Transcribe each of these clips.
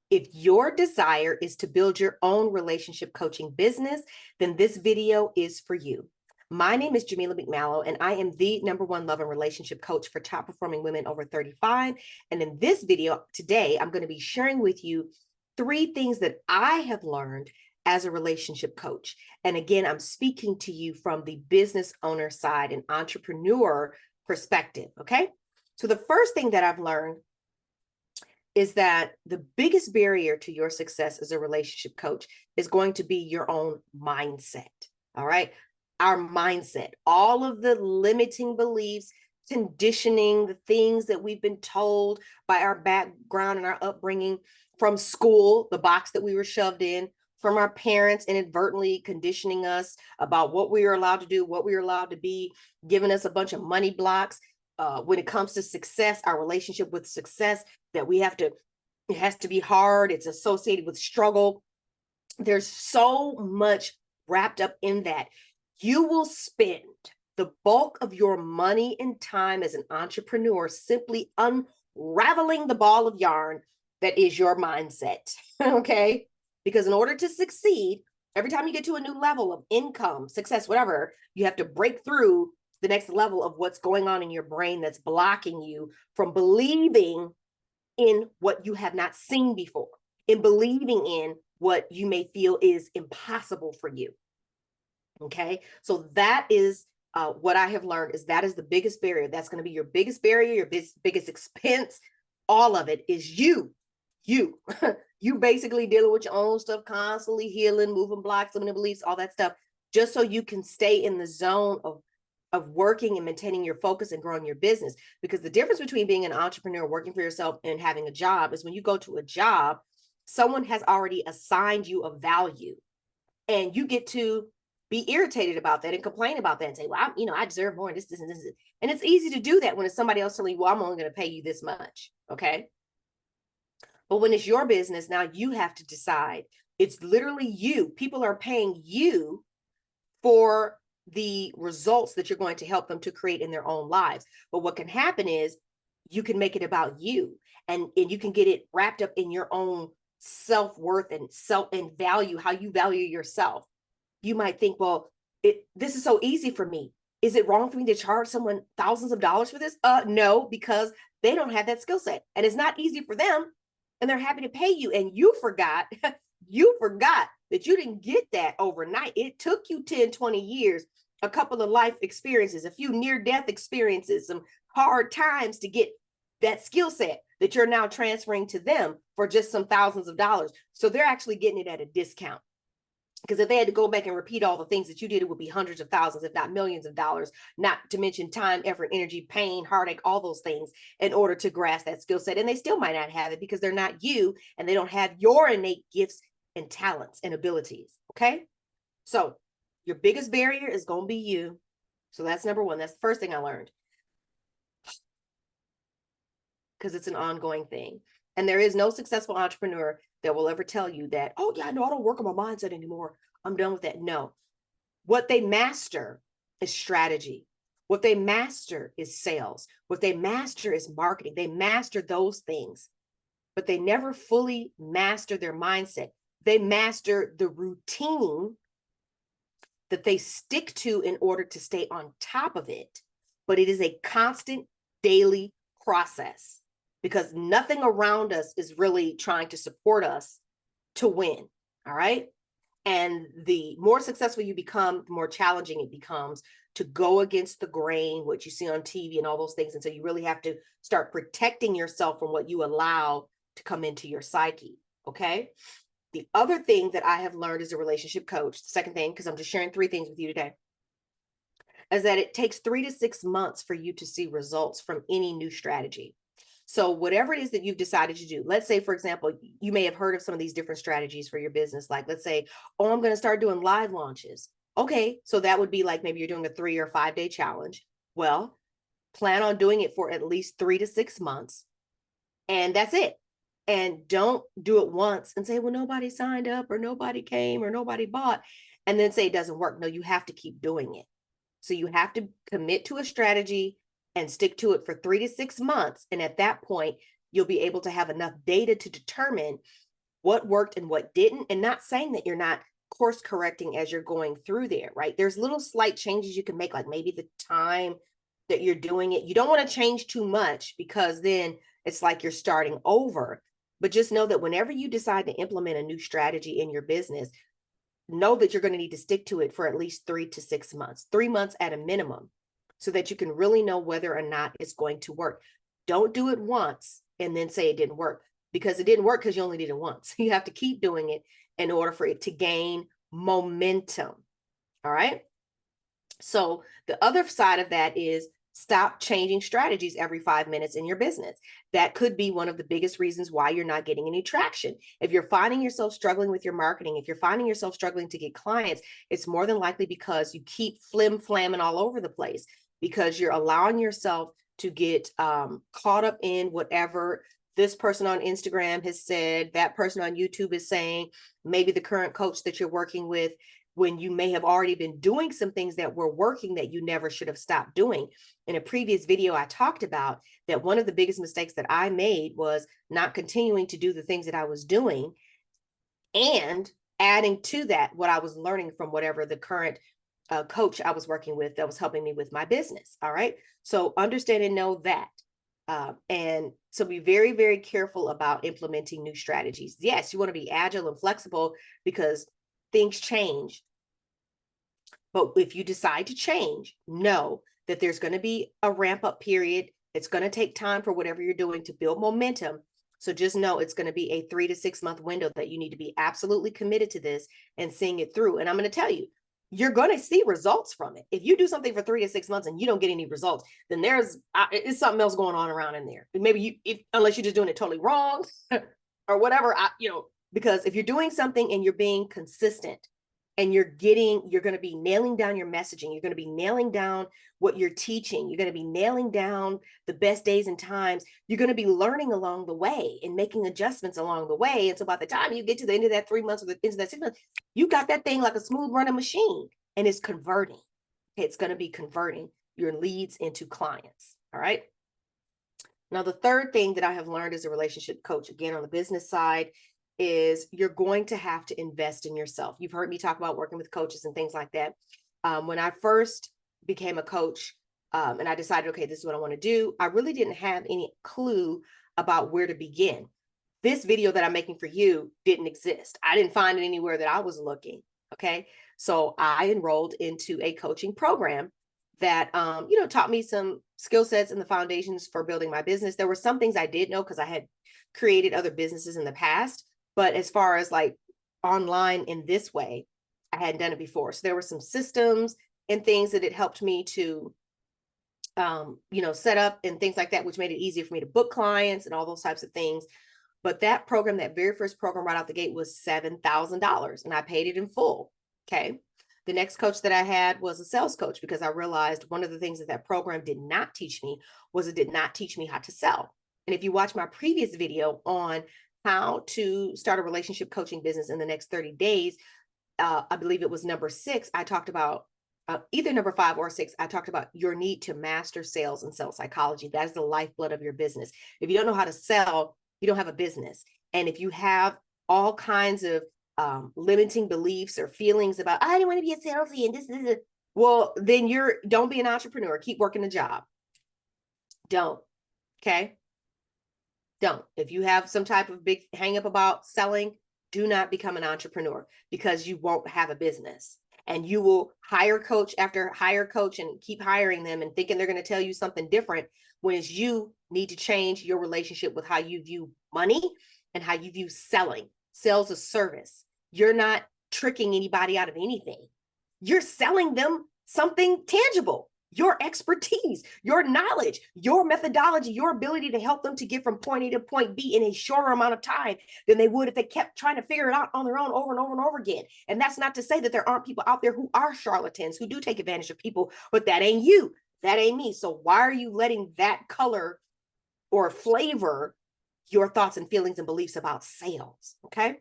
If your desire is to build your own relationship coaching business, then this video is for you. My name is Jamila McMallow, and I am the #1 love and relationship coach for top performing women over 35. And in this video today, I'm going to be sharing with you 3 things that I have learned as a relationship coach. And again, I'm speaking to you from the business owner side and entrepreneur perspective. Okay. So the first thing that I've learned is that the biggest barrier to your success as a relationship coach is going to be your own mindset. All right. Our mindset, all of the limiting beliefs, conditioning, the things that we've been told by our background and our upbringing from school, the box that we were shoved in, from our parents inadvertently conditioning us about what we were allowed to do, what we were allowed to be, giving us a bunch of money blocks. When it comes to success, our relationship with success, that it has to be hard. It's associated with struggle. There's so much wrapped up in that. You will spend the bulk of your money and time as an entrepreneur simply unraveling the ball of yarn that is your mindset. Okay. Because in order to succeed, every time you get to a new level of income, success, whatever, you have to break through the next level of what's going on in your brain that's blocking you from believing in what you have not seen before, in believing in what you may feel is impossible for you. Okay. So that is what I have learned is that is the biggest barrier. That's going to be your biggest barrier, your biggest expense. All of it is you, you basically dealing with your own stuff, constantly healing, moving blocks, limiting beliefs, all that stuff, just so you can stay in the zone of working and maintaining your focus and growing your business. Because the difference between being an entrepreneur, working for yourself, and having a job is when you go to a job, someone has already assigned you a value, and you get to be irritated about that and complain about that and say, well, I deserve more, and this. And it's easy to do that when it's somebody else telling you, well, I'm only going to pay you this much. Okay. But when it's your business, now you have to decide. It's literally you. People are paying you for the results that you're going to help them to create in their own lives. But what can happen is you can make it about you, and you can get it wrapped up in your own self-worth and value, how you value yourself. You might think, well, this is so easy for me. Is it wrong for me to charge someone thousands of dollars for this? No, because they don't have that skill set, and it's not easy for them, and they're happy to pay you. And you forgot, you forgot that you didn't get that overnight. It took you 10, 20 years, a couple of life experiences, a few near-death experiences, some hard times to get that skill set that you're now transferring to them for just some thousands of dollars. So they're actually getting it at a discount. Because if they had to go back and repeat all the things that you did, it would be hundreds of thousands, if not millions of dollars, not to mention time, effort, energy, pain, heartache, all those things in order to grasp that skill set. And they still might not have it because they're not you, and they don't have your innate gifts and talents and abilities. Okay. So your biggest barrier is going to be you. So that's #1. That's the first thing I learned. Because it's an ongoing thing. And there is no successful entrepreneur that will ever tell you that, oh yeah, no, I don't work on my mindset anymore. I'm done with that. No. What they master is strategy. What they master is sales. What they master is marketing. They master those things, but they never fully master their mindset. They master the routine that they stick to in order to stay on top of it. But it is a constant daily process, because nothing around us is really trying to support us to win. All right. And the more successful you become, the more challenging it becomes to go against the grain, what you see on TV and all those things. And so you really have to start protecting yourself from what you allow to come into your psyche. Okay. The other thing that I have learned as a relationship coach, the second thing, because I'm just sharing 3 things with you today, is that it takes 3 to 6 months for you to see results from any new strategy. So whatever it is that you've decided to do, let's say, for example, you may have heard of some of these different strategies for your business. Like, let's say, oh, I'm going to start doing live launches. Okay. So that would be like, maybe you're doing a 3 or 5 day challenge. Well, plan on doing it for at least 3 to 6 months. And that's it. And don't do it once and say, well, nobody signed up, or nobody came, or nobody bought, and then say it doesn't work. No, you have to keep doing it. So you have to commit to a strategy and stick to it for 3 to 6 months. And at that point, you'll be able to have enough data to determine what worked and what didn't, and not saying that you're not course correcting as you're going through there, right? There's little slight changes you can make, like maybe the time that you're doing it. You don't want to change too much because then it's like you're starting over. But just know that whenever you decide to implement a new strategy in your business, know that you're going to need to stick to it for at least 3 to 6 months, 3 months at a minimum, so that you can really know whether or not it's going to work. Don't do it once and then say it didn't work, because it didn't work because you only did it once. You have to keep doing it in order for it to gain momentum. All right. So the other side of that is stop changing strategies every 5 minutes in your business. That could be one of the biggest reasons why you're not getting any traction. If you're finding yourself struggling with your marketing, if you're finding yourself struggling to get clients, it's more than likely because you keep flim-flamming all over the place, because you're allowing yourself to get caught up in whatever this person on Instagram has said, that person on YouTube is saying, maybe the current coach that you're working with, when you may have already been doing some things that were working that you never should have stopped doing. In a previous video, I talked about that one of the biggest mistakes that I made was not continuing to do the things that I was doing and adding to that what I was learning from whatever the current coach I was working with that was helping me with my business. All right. So understand and know that. And so be very, very careful about implementing new strategies. Yes, you want to be agile and flexible because things change. But if you decide to change, know that there's going to be a ramp up period. It's going to take time for whatever you're doing to build momentum. So just know it's going to be a 3 to 6 month window that you need to be absolutely committed to this and seeing it through. And I'm going to tell you, you're going to see results from it. If you do something for 3 to 6 months and you don't get any results, then it's something else going on around in there. Maybe unless you're just doing it totally wrong or whatever, because if you're doing something and you're being consistent and you're going to be nailing down your messaging, you're going to be nailing down what you're teaching, you're going to be nailing down the best days and times, you're going to be learning along the way and making adjustments along the way. And so by the time you get to the end of that 3 months or the end of that 6 months, you got that thing like a smooth running machine, and it's converting. It's going to be converting your leads into clients. All right. Now, the third thing that I have learned as a relationship coach, again, on the business side, is you're going to have to invest in yourself. You've heard me talk about working with coaches and things like that. When I first became a coach and I decided, okay, this is what I want to do, I really didn't have any clue about where to begin. This video that I'm making for you didn't exist. I didn't find it anywhere that I was looking. Okay. So I enrolled into a coaching program that, taught me some skill sets and the foundations for building my business. There were some things I did know because I had created other businesses in the past. But as far as like online in this way, I hadn't done it before. So there were some systems and things that it helped me to, set up and things like that, which made it easier for me to book clients and all those types of things. But that program, that very first program right out the gate, was $7,000 and I paid it in full. Okay. The next coach that I had was a sales coach, because I realized one of the things that program did not teach me was it did not teach me how to sell. And if you watch my previous video on how to start a relationship coaching business in the next 30 days, I believe it was number 6, I talked about either number 5 or 6, I talked about your need to master sales and sales psychology. That is the lifeblood of your business. If you don't know how to sell, you don't have a business. And if you have all kinds of limiting beliefs or feelings about, I don't want to be a salesy and this, well, then don't be an entrepreneur. Keep working a job. Don't. Okay. Don't. If you have some type of big hang up about selling, do not become an entrepreneur, because you won't have a business, and you will hire coach after hire coach and keep hiring them and thinking they're going to tell you something different, when it's you need to change your relationship with how you view money and how you view selling. Sales is service. You're not tricking anybody out of anything. You're selling them something tangible. Your expertise, your knowledge, your methodology, your ability to help them to get from point A to point B in a shorter amount of time than they would if they kept trying to figure it out on their own over and over and over again. And that's not to say that there aren't people out there who are charlatans, who do take advantage of people, but that ain't you. That ain't me. So why are you letting that color or flavor your thoughts and feelings and beliefs about sales? Okay.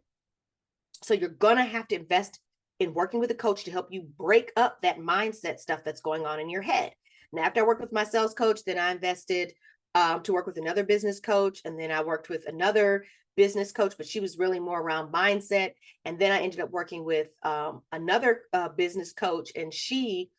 So you're going to have to invest in working with a coach to help you break up that mindset stuff that's going on in your head. And after I worked with my sales coach, then I invested to work with another business coach. And then I worked with another business coach, but she was really more around mindset. And then I ended up working with another business coach, and she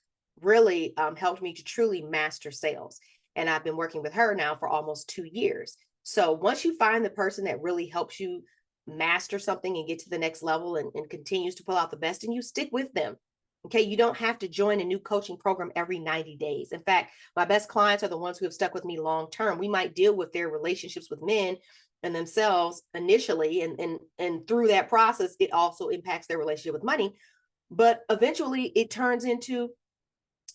really helped me to truly master sales. And I've been working with her now for almost 2 years. So once you find the person that really helps you master something and get to the next level, and continues to pull out the best in you, stick with them. Okay, you don't have to join a new coaching program every 90 days. In fact, my best clients are the ones who have stuck with me long term. We might deal with their relationships with men and themselves initially, and through that process, it also impacts their relationship with money. But eventually it turns into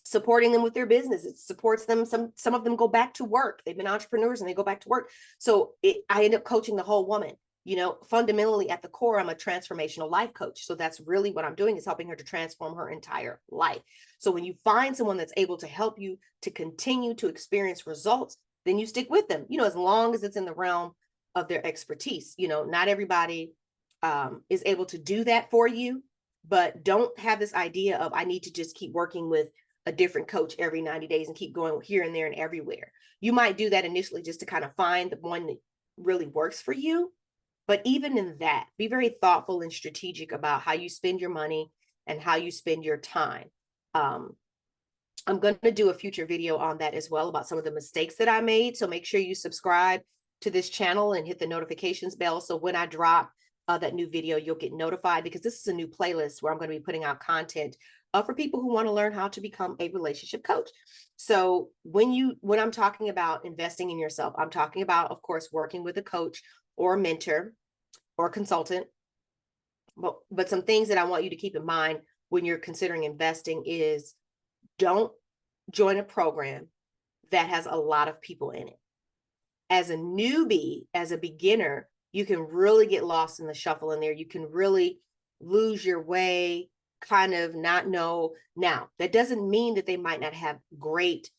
supporting them with their business. It supports them. Some of them go back to work. They've been entrepreneurs and they go back to work. So I end up coaching the whole woman. You know, fundamentally at the core, I'm a transformational life coach. So that's really what I'm doing, is helping her to transform her entire life. So when you find someone that's able to help you to continue to experience results, then you stick with them, you know, as long as it's in the realm of their expertise. You know, not everybody is able to do that for you, but don't have this idea of, I need to just keep working with a different coach every 90 days and keep going here and there and everywhere. You might do that initially just to kind of find the one that really works for you. But even in that, be very thoughtful and strategic about how you spend your money and how you spend your time. I'm going to do a future video on that as well, about some of the mistakes that I made. So make sure you subscribe to this channel and hit the notifications bell, so when I drop that new video, you'll get notified, because this is a new playlist where I'm going to be putting out content for people who want to learn how to become a relationship coach. So when I'm talking about investing in yourself, I'm talking about, of course, working with a coach or a mentor or a consultant. But some things that I want you to keep in mind when you're considering investing is, don't join a program that has a lot of people in it. As a newbie, as a beginner, you can really get lost in the shuffle in there. You can really lose your way, kind of not know. Now, that doesn't mean that they might not have great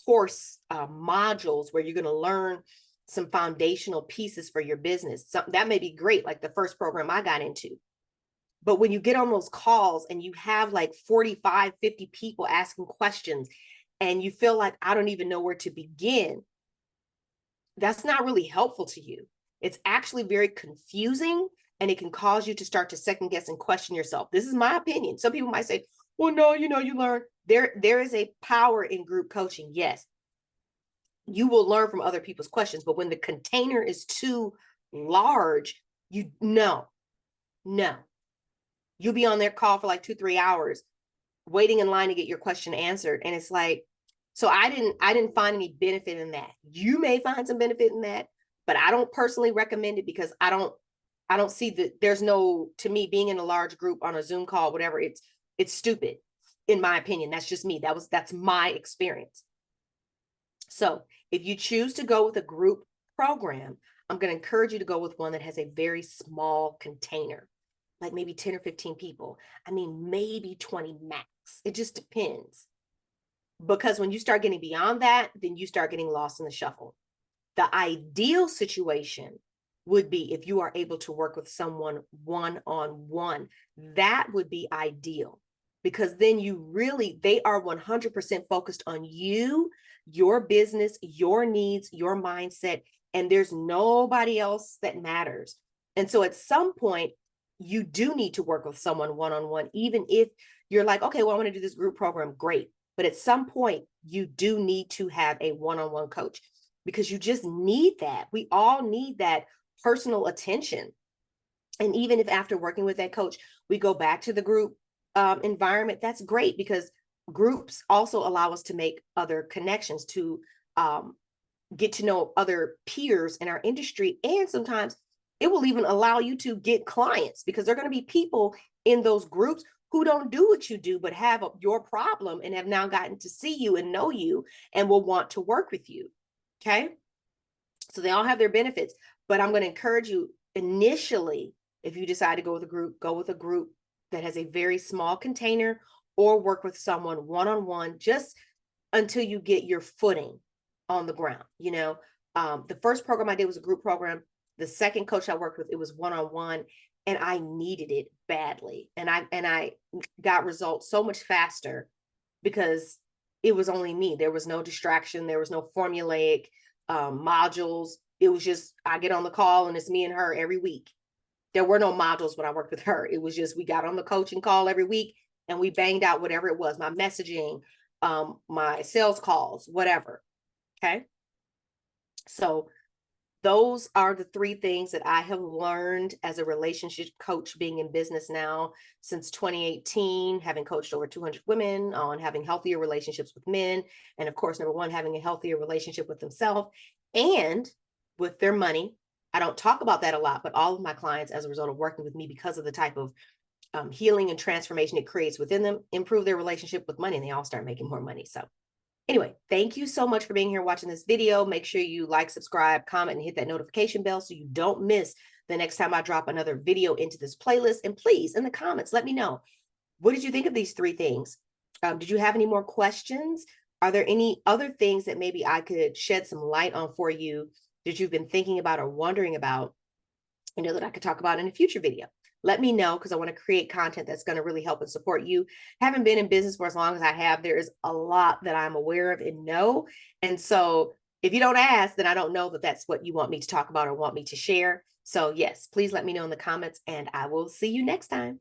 course modules where you're going to learn some foundational pieces for your business. That may be great, like the first program I got into. But when you get on those calls and you have like 45, 50 people asking questions, and you feel like, I don't even know where to begin, that's not really helpful to you. It's actually very confusing, and it can cause you to start to second guess and question yourself. This is my opinion. Some people might say, well, no, you know, you learn. There is a power in group coaching. Yes, you will learn from other people's questions, but when the container is too large, no, you'll be on their call for like 2-3 hours waiting in line to get your question answered. And it's like, so I didn't find any benefit in that. You may find some benefit in that, but I don't personally recommend it, because I don't see that there's no, to me, being in a large group on a Zoom call, whatever, it's stupid, in my opinion. That's just me. That's my experience. So if you choose to go with a group program, I'm going to encourage you to go with one that has a very small container, like maybe 10 or 15 people. I mean, maybe 20 max. It just depends. Because when you start getting beyond that, then you start getting lost in the shuffle. The ideal situation would be if you are able to work with someone one-on-one. That would be ideal, because then they are 100% focused on you, your business, your needs, your mindset, and there's nobody else that matters. And so at some point, you do need to work with someone one-on-one, even if you're like, okay, well, I want to do this group program. Great. But at some point, you do need to have a one-on-one coach, because you just need that. We all need that personal attention. And even if after working with that coach, we go back to the group environment, that's great, because groups also allow us to make other connections, to get to know other peers in our industry. And sometimes it will even allow you to get clients, because there are going to be people in those groups who don't do what you do, but have your problem and have now gotten to see you and know you and will want to work with you. Okay. So they all have their benefits, but I'm going to encourage you initially, if you decide to go with a group that has a very small container, or work with someone one-on-one, just until you get your footing on the ground. You know, the first program I did was a group program. The second coach I worked with, it was one-on-one, and I needed it badly. And I got results so much faster because it was only me. There was no distraction. There was no formulaic modules. It was just, I get on the call and it's me and her every week. There were no modules when I worked with her. It was just, we got on the coaching call every week and we banged out whatever it was, my messaging, my sales calls, whatever. Okay. So those are the three things that I have learned as a relationship coach, being in business now since 2018, having coached over 200 women on having healthier relationships with men. And of course, number one, having a healthier relationship with themselves and with their money. I don't talk about that a lot, but all of my clients, as a result of working with me, because of the type of healing and transformation it creates within them, improve their relationship with money, and they all start making more money. So anyway, thank you so much for being here watching this video. Make sure you like, subscribe, comment, and hit that notification bell so you don't miss the next time I drop another video into this playlist. And please, in the comments, let me know, what did you think of these three things? Did you have any more questions? Are there any other things that maybe I could shed some light on for you that you've been thinking about or wondering about, that I could talk about in a future video? Let me know, because I want to create content that's going to really help and support you. Haven't been in business for as long as I have. There is a lot that I'm aware of and know. And so if you don't ask, then I don't know that that's what you want me to talk about or want me to share. So yes, please let me know in the comments, and I will see you next time.